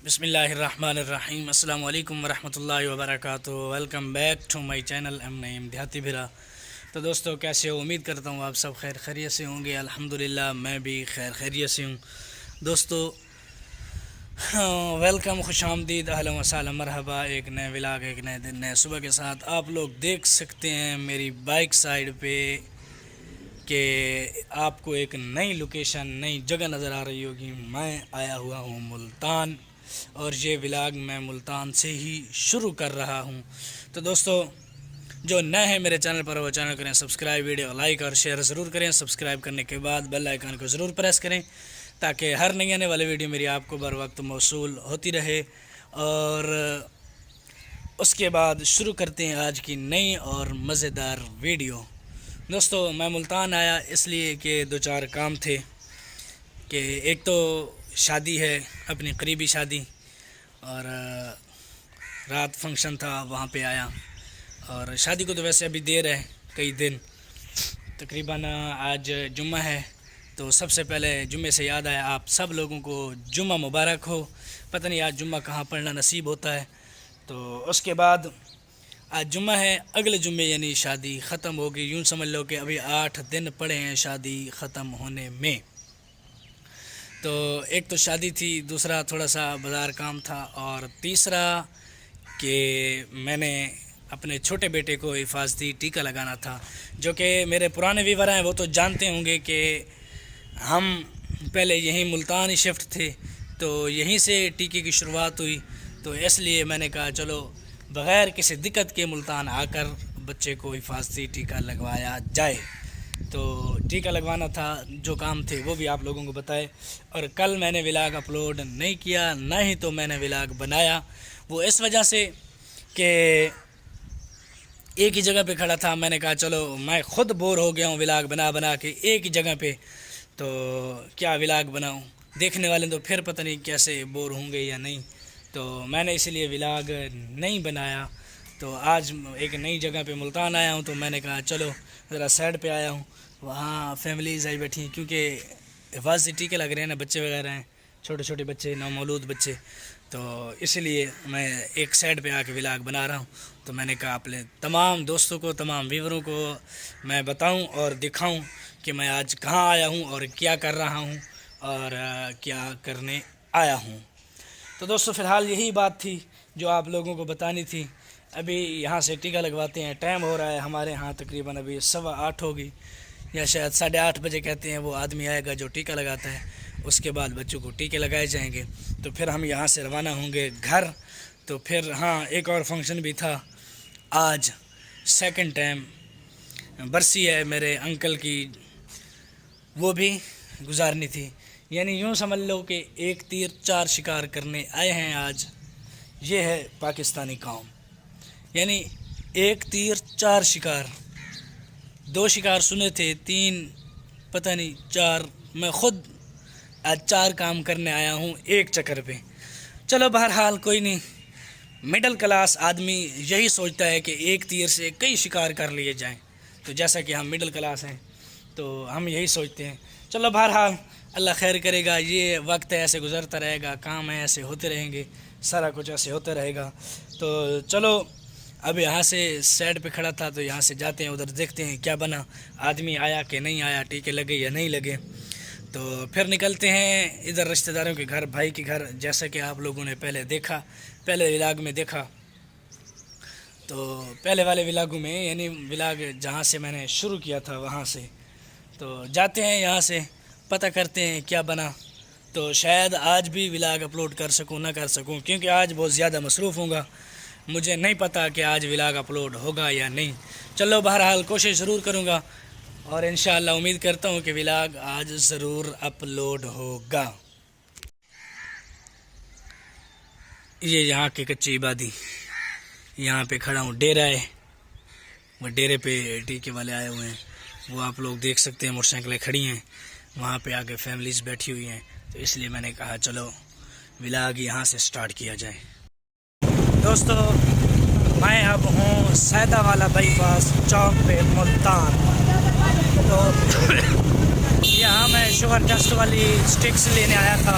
بسم اللہ الرحمن الرحیم۔ السلام علیکم ورحمۃ اللہ وبرکاتہ۔ Welcome back to my channel M Naeem Dehati بھرا۔ تو دوستو کیسے ہو؟ امید کرتا ہوں آپ سب خیر خیریت سے ہوں گے۔ الحمدللہ میں بھی خیر خیریت سے ہوں۔ دوستو ویلکم، خوش آمدید، اہلا و سہلا، مرحبا۔ ایک نئے ولاگ، ایک نئے دن، نئے صبح کے ساتھ آپ لوگ دیکھ سکتے ہیں میری بائک سائیڈ پہ کہ آپ کو ایک نئی لوکیشن، نئی جگہ نظر آ رہی ہوگی۔ میں آیا ہوا ہوں ملتان، اور یہ ولاگ میں ملتان سے ہی شروع کر رہا ہوں۔ تو دوستو جو نئے ہیں میرے چینل پر وہ چینل کریں سبسکرائب، ویڈیو لائک اور شیئر ضرور کریں۔ سبسکرائب کرنے کے بعد بیل آئیکن کو ضرور پریس کریں تاکہ ہر نئی آنے والی ویڈیو میری آپ کو بر وقت موصول ہوتی رہے۔ اور اس کے بعد شروع کرتے ہیں آج کی نئی اور مزیدار ویڈیو۔ دوستو میں ملتان آیا اس لیے کہ دو چار کام تھے، کہ ایک تو شادی ہے، اپنی قریبی شادی، اور رات فنکشن تھا وہاں پہ آیا۔ اور شادی کو تو ویسے ابھی دیر ہے، کئی دن، تقریباً آج جمعہ ہے۔ تو سب سے پہلے جمعے سے یاد آیا، آپ سب لوگوں کو جمعہ مبارک ہو۔ پتہ نہیں آج جمعہ کہاں پڑھنا نصیب ہوتا ہے۔ تو اس کے بعد آج جمعہ ہے، اگلے جمعے یعنی شادی ختم ہوگی۔ یوں سمجھ لو کہ ابھی 8 دن پڑے ہیں شادی ختم ہونے میں۔ تو ایک تو شادی تھی، دوسرا تھوڑا سا بازار کام تھا، اور تیسرا کہ میں نے اپنے چھوٹے بیٹے کو حفاظتی ٹیکہ لگانا تھا۔ جو کہ میرے پرانے ویور ہیں وہ تو جانتے ہوں گے کہ ہم پہلے یہیں ملتان ہی شفٹ تھے، تو یہیں سے ٹیکے کی شروعات ہوئی۔ تو اس لیے میں نے کہا چلو بغیر کسی دقت کے ملتان آ کر بچے کو حفاظتی ٹیکہ لگوایا جائے۔ تو ٹیکہ لگوانا تھا، جو کام تھے وہ بھی آپ لوگوں کو بتائے۔ اور کل میں نے ولاگ اپلوڈ نہیں کیا، نہ ہی تو میں نے ولاگ بنایا، وہ اس وجہ سے کہ ایک ہی جگہ پہ کھڑا تھا۔ میں نے کہا چلو میں خود بور ہو گیا ہوں ولاگ بنا کے ایک ہی جگہ پہ، تو کیا ولاگ بناؤں، دیکھنے والے تو پھر پتہ نہیں کیسے بور ہوں گے یا نہیں۔ تو میں نے اسی لیے ولاگ نہیں بنایا۔ تو آج ایک نئی جگہ پہ ملتان آیا ہوں، تو میں نے کہا چلو ذرا سائڈ پہ آیا ہوں، وہاں فیملیز آئی بیٹھی ہیں، کیونکہ حفاظتی ٹیکے لگ رہے ہیں نا، بچے وغیرہ ہیں، چھوٹے چھوٹے بچے، نومولود بچے، تو اس لیے میں ایک سائڈ پہ آ کے ولاگ بنا رہا ہوں۔ تو میں نے کہا اپنے تمام دوستوں کو، تمام ویوروں کو میں بتاؤں اور دکھاؤں کہ میں آج کہاں آیا ہوں اور کیا کر رہا ہوں اور کیا کرنے آیا ہوں۔ تو دوستو فی الحال یہی بات تھی جو آپ لوگوں کو بتانی تھی۔ ابھی یہاں سے ٹیکہ لگواتے ہیں، ٹائم ہو رہا ہے ہمارے ہاں تقریباً ابھی 8:15 ہوگی، یا شاید 8:30 بجے کہتے ہیں وہ آدمی آئے گا جو ٹیکہ لگاتا ہے۔ اس کے بعد بچوں کو ٹیکے لگائے جائیں گے، تو پھر ہم یہاں سے روانہ ہوں گے گھر۔ تو پھر ہاں ایک اور فنکشن بھی تھا، آج سیکنڈ ٹائم برسی ہے میرے انکل کی، وہ بھی گزارنی تھی۔ یعنی یوں سمجھ لو کہ ایک تیر 4 شکار کرنے آئے ہیں آج۔ یہ ہے پاکستانی قوم، یعنی ایک تیر 4 شکار۔ 2 شکار سنے تھے، 3 پتہ نہیں 4، میں خود آج 4 کام کرنے آیا ہوں ایک چکر پہ۔ چلو بہرحال کوئی نہیں، مڈل کلاس آدمی یہی سوچتا ہے کہ ایک تیر سے کئی شکار کر لیے جائیں۔ تو جیسا کہ ہم مڈل کلاس ہیں تو ہم یہی سوچتے ہیں۔ چلو بہرحال اللہ خیر کرے گا، یہ وقت ایسے گزرتا رہے گا، کام ایسے ہوتے رہیں گے، سارا کچھ ایسے ہوتا رہے گا۔ تو چلو اب یہاں سے سائڈ پہ کھڑا تھا، تو یہاں سے جاتے ہیں ادھر، دیکھتے ہیں کیا بنا، آدمی آیا کہ نہیں آیا، ٹیکے لگے یا نہیں لگے۔ تو پھر نکلتے ہیں ادھر رشتہ داروں کے گھر، بھائی کے گھر، جیسا کہ آپ لوگوں نے پہلے دیکھا، پہلے ولاگ میں دیکھا۔ تو پہلے والے ولاگوں میں، یعنی ولاگ جہاں سے میں نے شروع کیا تھا وہاں سے، تو جاتے ہیں یہاں سے، پتہ کرتے ہیں کیا بنا۔ تو شاید آج بھی ولاگ اپلوڈ کر سکوں نہ کر سکوں، کیونکہ آج بہت زیادہ مصروف ہوں گا، مجھے نہیں پتہ کہ آج ولاگ اپلوڈ ہوگا یا نہیں۔ چلو بہرحال کوشش ضرور کروں گا، اور انشاءاللہ امید کرتا ہوں کہ ولاگ آج ضرور اپلوڈ ہوگا۔ یہ یہاں کی کچی عبادی، یہاں پہ کھڑا ہوں، ڈیرہ ہے، وہ ڈیرے پہ ٹیکے والے آئے ہوئے ہیں، وہ آپ لوگ دیکھ سکتے ہیں، موٹر سائیکلیں کھڑی ہیں، وہاں پہ آگے فیملیز بیٹھی ہوئی ہیں۔ تو اس لیے میں نے کہا چلو ولاگ یہاں سے سٹارٹ کیا جائے۔ دوستو میں اب ہوں سیدہ والا بائی پاس چوک پہ ملتان۔ تو یہاں میں شوگر ٹیسٹ والی سٹکس لینے آیا تھا،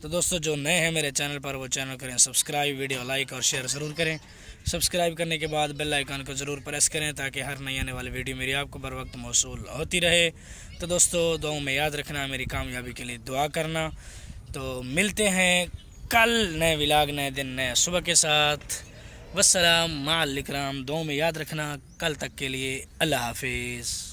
تو دوستو جو نئے ہیں میرے چینل پر وہ چینل کریں سبسکرائب، ویڈیو لائک اور شیئر ضرور کریں۔ سبسکرائب کرنے کے بعد بیل آئیکن کو ضرور پریس کریں تاکہ ہر نئی آنے والی ویڈیو میری آپ کو بر وقت موصول ہوتی رہے۔ تو دوستو دعاؤں میں یاد رکھنا، میری کامیابی کے لیے دعا کرنا۔ تو ملتے ہیں کل نئے ولاگ، نئے دن، نئے صبح کے ساتھ۔ والسلام مع الاکرام، دعاؤں میں یاد رکھنا۔ کل تک کے لیے اللہ حافظ۔